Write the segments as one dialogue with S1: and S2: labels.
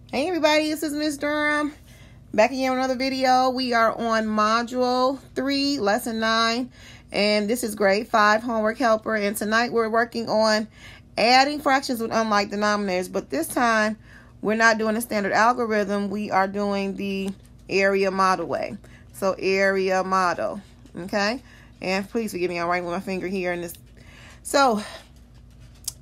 S1: Hey everybody, this is Miss Durham. Back again with another video. We are on Module 3, Lesson 9. And this is Grade 5 Homework Helper. And tonight we're working on adding fractions with unlike denominators. But this time, we're not doing a standard algorithm. We are doing the AreaModel way. So AreaModel, okay? And please forgive me, I'm writing with my finger here in this. So,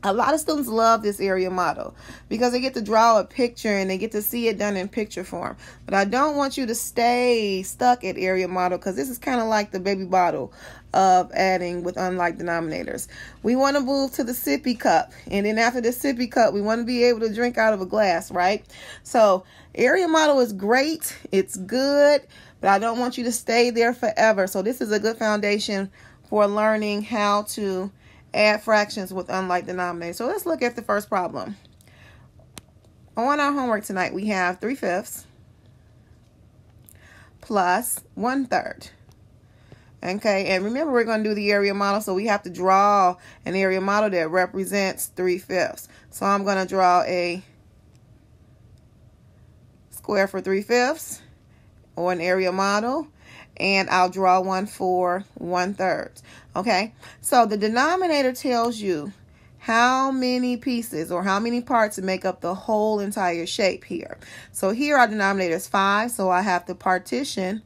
S1: a lot of students love this AreaModel because they get to draw a picture and they get to see it done in picture form. But I don't want you to stay stuck at AreaModel because this is kind of like the baby bottle of adding with unlike denominators. We want to move to the sippy cup. And then after the sippy cup, we want to be able to drink out of a glass, right? So AreaModel is great. It's good. But I don't want you to stay there forever. So this is a good foundation for learning how to add fractions with unlike denominators. So let's look at the first problem. On our homework tonight, we have 3/5 plus 1/3. Okay, and remember we're going to do the AreaModel, so we have to draw an AreaModel that represents 3/5. So I'm going to draw a square for 3/5 or an AreaModel. And I'll draw one for 1/3. Okay, so the denominator tells you how many pieces or how many parts make up the whole entire shape here. So here our denominator is 5, so I have to partition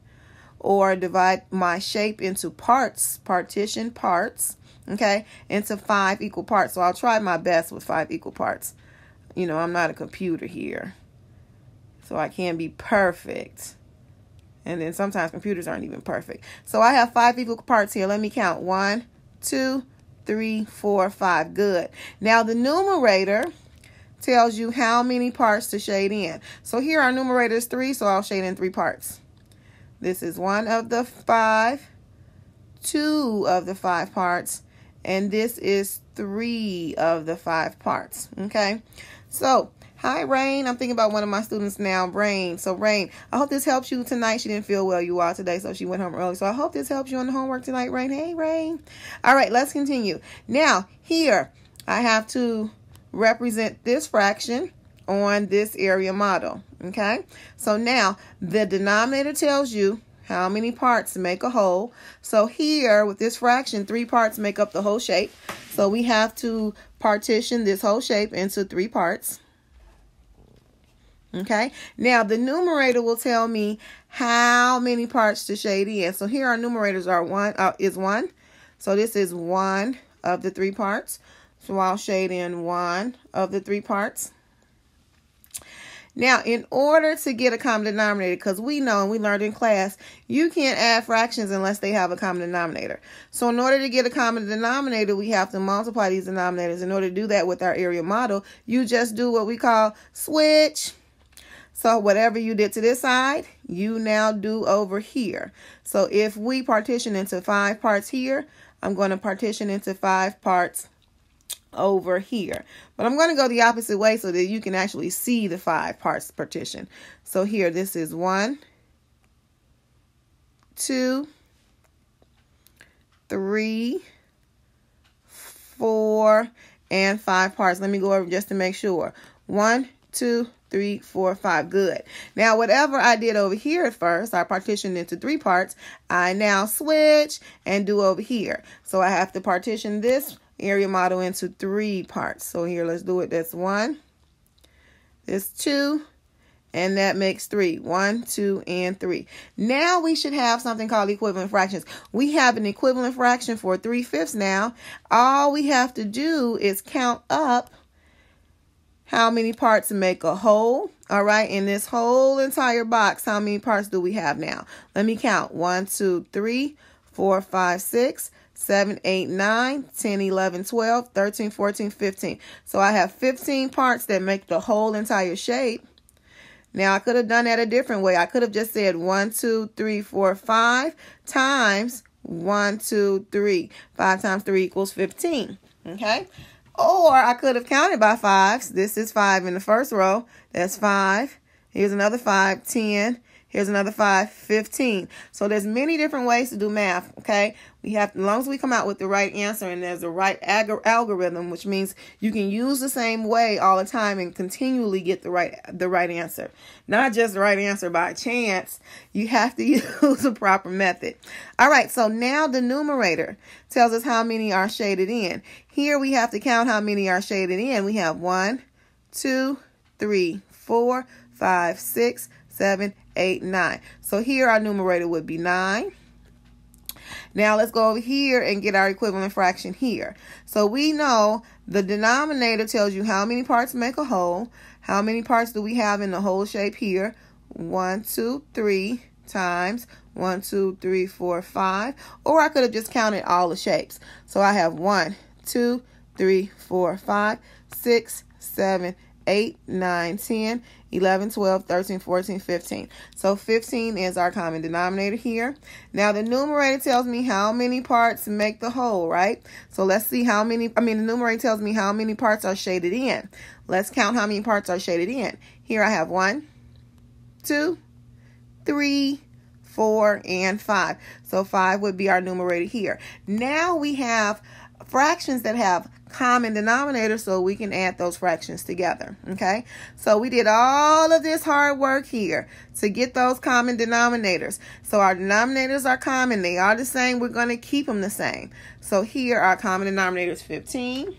S1: or divide my shape into parts, partition parts, okay, into 5 equal parts. So I'll try my best with 5 equal parts. You know, I'm not a computer here, so I can't be perfect. And then sometimes computers aren't even perfect. So I have 5 equal parts here. Let me count. 1, 2, 3, 4, 5. Good. Now the numerator tells you how many parts to shade in. So here our numerator is 3, so I'll shade in 3 parts. This is 1 of the 5, 2 of the 5 parts, and this is 3 of the 5 parts. Okay. So hi, Rain. I'm thinking about one of my students now, Rain. So, Rain, I hope this helps you tonight. She didn't feel well, you all, today, so she went home early. So, I hope this helps you on the homework tonight, Rain. Hey, Rain. All right, let's continue. Now, here, I have to represent this fraction on this AreaModel, okay? So, now, the denominator tells you how many parts make a whole. So, here, with this fraction, 3 parts make up the whole shape. So, we have to partition this whole shape into 3 parts. Okay, now the numerator will tell me how many parts to shade in. So here our numerators are 1. So this is 1 of the 3 parts. So I'll shade in 1 of the 3 parts. Now, in order to get a common denominator, because we know and we learned in class, you can't add fractions unless they have a common denominator. So in order to get a common denominator, we have to multiply these denominators. In order to do that with our AreaModel, you just do what we call switch. So whatever you did to this side, you now do over here. So if we partition into 5 parts here, I'm going to partition into 5 parts over here. But I'm going to go the opposite way so that you can actually see the 5 parts partition. So here, this is 1, 2, 3, 4, and 5 parts. Let me go over just to make sure. 1, 2, 3, 4, 5. Good. Now, whatever I did over here at first, I partitioned into 3 parts. I now switch and do over here. So I have to partition this AreaModel into 3 parts. So here, let's do it. That's 1. That's 2. And that makes 3. 1, 2, and 3. Now we should have something called equivalent fractions. We have an equivalent fraction for 3/5 now. All we have to do is count up how many parts make a whole. All right, in this whole entire box, how many parts do we have now? Let me count. 1, 2, 3, 4, 5, 6, 7, 8, 9, 10, 11, 12, 13, 14, 15. So I have 15 parts that make the whole entire shape. Now, I could have done that a different way. I could have just said 1, 2, 3, 4, 5 times 1, 2, 3. 5 times 3 equals 15. Okay? Or I could have counted by 5s. This is 5 in the first row. That's 5. Here's another 5, 10. Here's another 5, 15. So there's many different ways to do math, okay? We have, as long as we come out with the right answer and there's the right algorithm, which means you can use the same way all the time and continually get the right answer. Not just the right answer by chance. You have to use a proper method. All right, so now the numerator tells us how many are shaded in. Here we have to count how many are shaded in. We have 1, 2, 3, 4, 5, 6, 7, 8, 9. So here our numerator would be 9. Now let's go over here and get our equivalent fraction here. So we know the denominator tells you how many parts make a whole. How many parts do we have in the whole shape here? 1, 2, 3 times 1, 2, 3, 4, 5. Or I could have just counted all the shapes. So I have 1, 2, 3, 4, 5, 6, 7, 8, 9, 10, 11, 12, 13, 14, 15. So 15 is our common denominator here. Now the numerator tells me how many parts make the whole, right? So let's see how many, the numerator tells me how many parts are shaded in. Let's count how many parts are shaded in. Here I have 1, 2, 3, 4, and 5. So 5 would be our numerator here. Now we have fractions that have common denominators, so we can add those fractions together. Okay, so we did all of this hard work here to get those common denominators. So our denominators are common, they are the same, we're going to keep them the same. So here our common denominator is 15.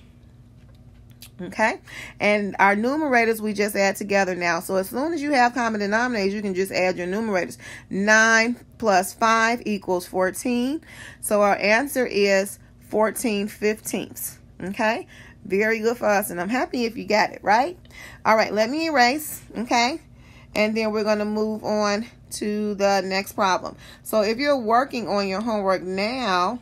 S1: Okay, and our numerators we just add together now. So as soon as you have common denominators, you can just add your numerators. 9 plus 5 equals 14. So our answer is 14/15. Okay, very good for us, and I'm happy if you got it right. All right, let me erase. Okay, and then we're going to move on to the next problem. So if you're working on your homework now,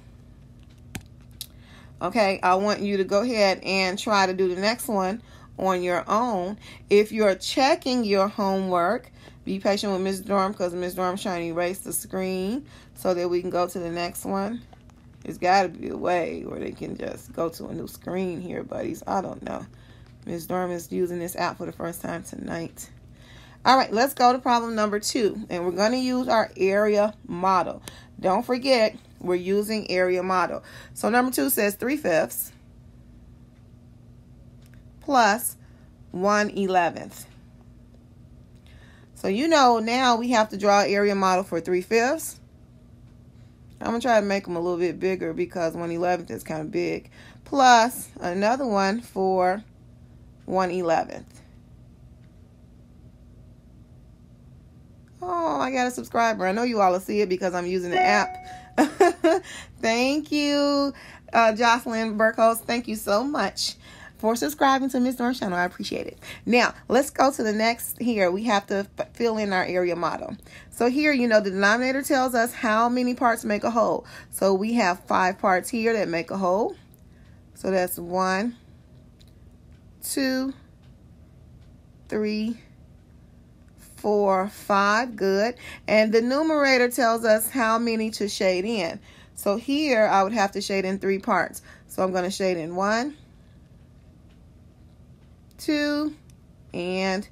S1: okay, I want you to go ahead and try to do the next one on your own. If you're checking your homework, be patient with Ms. Dorm, because Ms. Dorm's trying to erase the screen so that we can go to the next one. There's got to be a way where they can just go to a new screen here, buddies. I don't know. Ms. Dorm is using this app for the first time tonight. All right, let's go to problem number 2. And we're going to use our area model. Don't forget, we're using area model. So number 2 says 3/5 plus 1/11. So you know now we have to draw an area model for 3/5. I'm going to try to make them a little bit bigger because 1/11 is kind of big. Plus another one for 1/11. Oh, I got a subscriber. I know you all will see it because I'm using the app. Thank you, Jocelyn Burkholz. Thank you so much for subscribing to Ms. Dorm's channel. I appreciate it. Now, let's go to the next here. We have to fill in our area model. So here, you know, the denominator tells us how many parts make a whole. So we have 5 parts here that make a whole. So that's 1, 2, 3, 4, 5. Good. And the numerator tells us how many to shade in. So here, I would have to shade in 3 parts. So I'm going to shade in 1, 2, and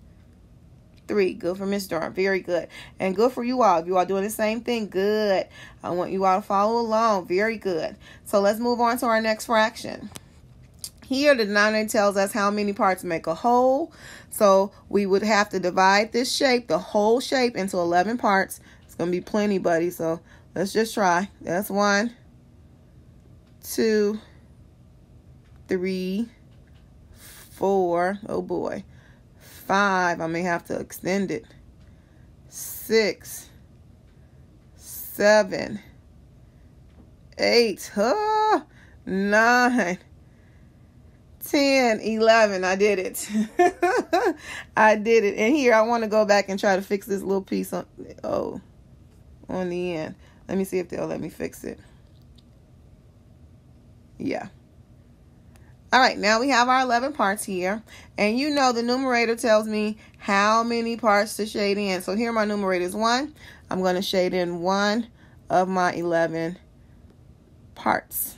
S1: 3. Good for Miss Dorm. Very good. And good for you all. If you are doing the same thing, good. I want you all to follow along. Very good. So let's move on to our next fraction. Here, the denominator tells us how many parts make a whole. So we would have to divide this shape, the whole shape, into 11 parts. It's going to be plenty, buddy. So let's just try. That's 1, 2, 3, 4, oh boy, 5, I may have to extend it, 6, 7, 8, 9, 10, 11, I did it. I did it. And here I want to go back and try to fix this little piece on the end. Let me see if they'll let me fix it. Yeah. All right, now we have our 11 parts here. And you know the numerator tells me how many parts to shade in. So here my numerator is 1. I'm going to shade in 1 of my 11 parts.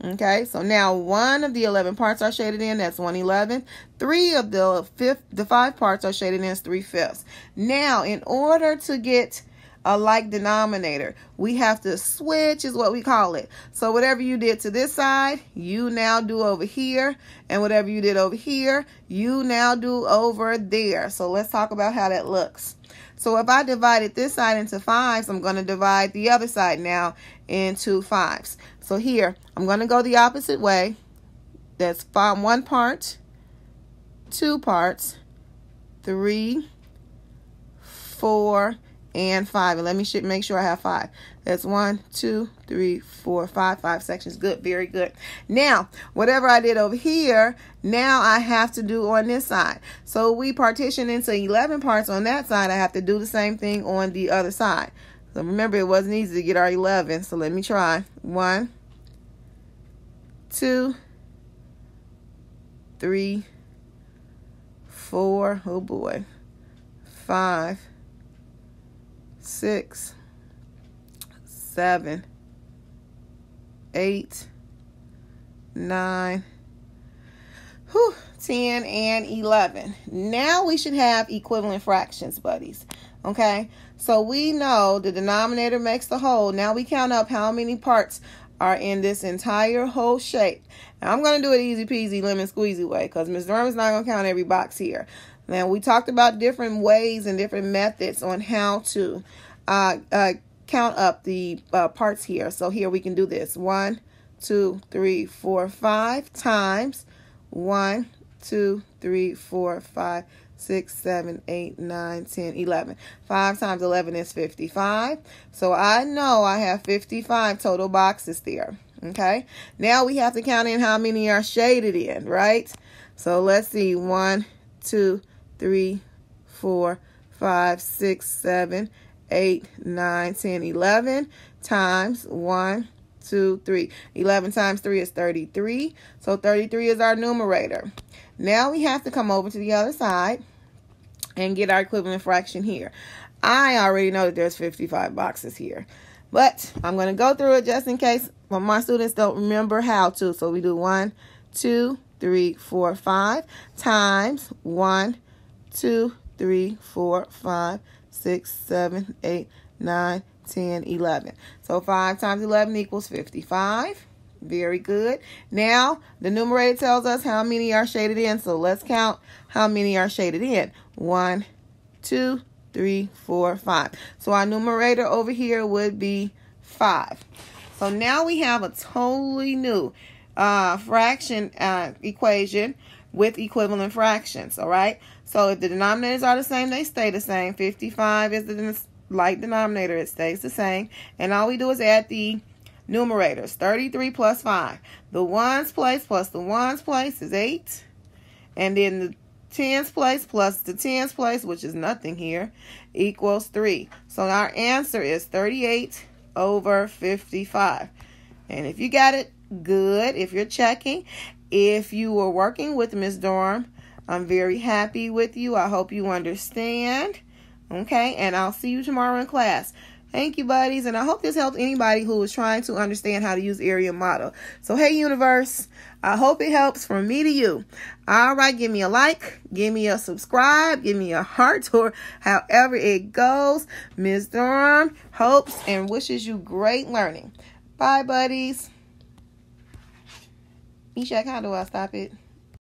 S1: Okay, so now one of the 11 parts are shaded in, that's 1/11. 3 of the 5 parts are shaded in, is 3/5. Now, in order to get a like denominator, we have to switch, is what we call it. So whatever you did to this side, you now do over here, and whatever you did over here, you now do over there. So let's talk about how that looks. So if I divided this side into 5s, I'm going to divide the other side now into 5s. So here, I'm going to go the opposite way. That's 1 part, 2 parts, 3, 4, and 5. And let me make sure I have 5. That's 1, 2, 3, 4, 5. 5 sections. Good. Very good. Now, whatever I did over here, now I have to do on this side. So we partition into 11 parts on that side. I have to do the same thing on the other side. So remember, it wasn't easy to get our 11. So let me try. 1, 2, 3, 4. Oh boy. 5, 6, 7, 8, 9, 10, and 11. Now we should have equivalent fractions, buddies. Okay, so we know the denominator makes the whole. Now we count up how many parts are in this entire whole shape. Now I'm going to do it easy peasy lemon squeezy way, because Ms. Durham is not going to count every box here. Now, we talked about different ways and different methods on how to count up the parts here. So here we can do this. 1, 2, 3, 4, 5 times 1, 2, 3, 4, 5, 6, 7, 8, 9, 10, 11. 5 times 11 is 55. So I know I have 55 total boxes there. Okay. Now we have to count in how many are shaded in, right? So let's see. 1, 2, 3, 4, 5, 6, 7, 8, 9, 10, 11 times 1, 2, 3. 11 times 3 is 33. So 33 is our numerator. Now we have to come over to the other side and get our equivalent fraction here. I already know that there's 55 boxes here, but I'm going to go through it just in case my students don't remember how to. So we do 1, 2, 3, 4, 5 times 1, 2, 3, 4, 5, 6, 7, 8, 9, 10, 11. So 5 times 11 equals 55. Very good. Now, the numerator tells us how many are shaded in. So let's count how many are shaded in. 1, 2, 3, 4, 5. So our numerator over here would be 5. So now we have a totally new fraction equation with equivalent fractions, all right? So if the denominators are the same, they stay the same. 55 is the like denominator. It stays the same. And all we do is add the numerators. 33 plus 5. The ones place plus the ones place is 8. And then the tens place plus the tens place, which is nothing here, equals 3. So our answer is 38 over 55. And if you got it, good. If you're checking, if you were working with Ms. Dorm, I'm very happy with you. I hope you understand. Okay, and I'll see you tomorrow in class. Thank you, buddies, and I hope this helps anybody who is trying to understand how to use AreaModel. So, hey, universe, I hope it helps from me to you. All right, give me a like, give me a subscribe, give me a heart, or however it goes. Ms. Durham hopes and wishes you great learning. Bye, buddies. Meshach, how do I stop it?